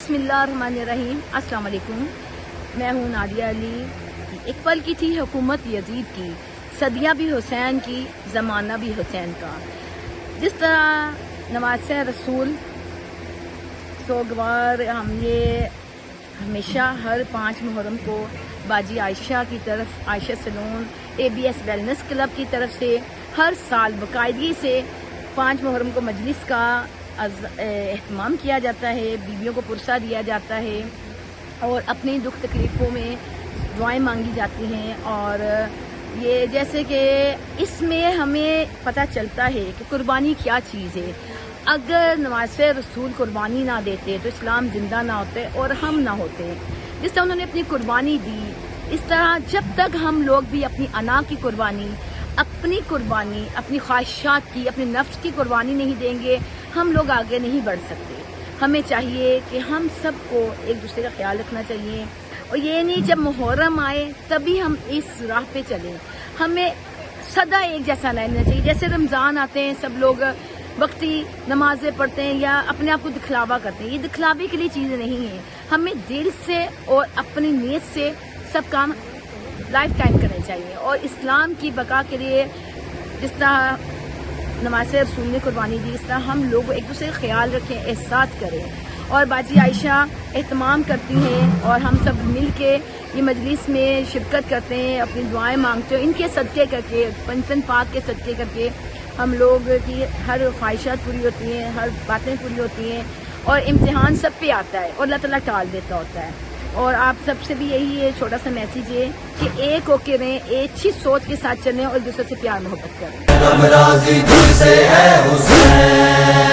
بسم اللہ الرحمن الرحیم۔ السلام علیکم، میں ہوں نادیہ علی۔ ایک پل کی تھی حکومت یزید کی، صدیاں بھی حسین کی، زمانہ بھی حسین کا۔ جس طرح نواسہ رسول سوگوار ہم یہ ہمیشہ ہر 5 محرم کو باجی عائشہ کی طرف، عائشہ سلون ABS ویلنس کلب کی طرف سے ہر سال باقاعدگی سے 5 محرم کو مجلس کا اہتمام کیا جاتا ہے، بیویوں کو پرسہ دیا جاتا ہے اور اپنی دکھ تکلیفوں میں دعائیں مانگی جاتی ہیں۔ اور یہ جیسے کہ اس میں ہمیں پتہ چلتا ہے کہ قربانی کیا چیز ہے۔ اگر نواسہ رسول قربانی نہ دیتے تو اسلام زندہ نہ ہوتے اور ہم نہ ہوتے۔ جس طرح انہوں نے اپنی قربانی دی، اس طرح جب تک ہم لوگ بھی اپنی انا کی قربانی، اپنی قربانی، اپنی خواہشات کی، اپنے نفس کی قربانی نہیں دیں گے، ہم لوگ آگے نہیں بڑھ سکتے۔ ہمیں چاہیے کہ ہم سب کو ایک دوسرے کا خیال رکھنا چاہیے، اور یہ نہیں جب محرم آئے تبھی ہم اس راہ پہ چلیں۔ ہمیں سدا ایک جیسا رہنا چاہیے۔ جیسے رمضان آتے ہیں، سب لوگ وقتی نمازیں پڑھتے ہیں یا اپنے آپ کو دکھلاوا کرتے ہیں۔ یہ دکھلاوے کے لیے چیز نہیں ہے۔ ہمیں دل سے اور اپنی نیت سے سب کام لائف ٹائم کرنے چاہیے، اور اسلام کی بقا کے لیے جس طرح نواسہ رسول نے قربانی دی، اس طرح ہم لوگ ایک دوسرے کا خیال رکھیں، احساس کریں۔ اور باجی عائشہ اہتمام کرتی ہیں اور ہم سب مل کے یہ مجلس میں شرکت کرتے ہیں، اپنی دعائیں مانگتے ہیں، ان کے صدقے کر کے، پنجتن پاک کے صدقے کر کے ہم لوگ کی ہر خواہشات پوری ہوتی ہیں، ہر باتیں پوری ہوتی ہیں، اور امتحان سب پہ آتا ہے اور اللہ تعالیٰ ٹال دیتا ہوتا ہے۔ اور آپ سب سے بھی یہی ہے چھوٹا سا میسیج ہے کہ ایک ہو کے رہیں، ایک اچھی سوچ کے ساتھ چلیں اور ایک دوسرے سے پیار محبت کریں۔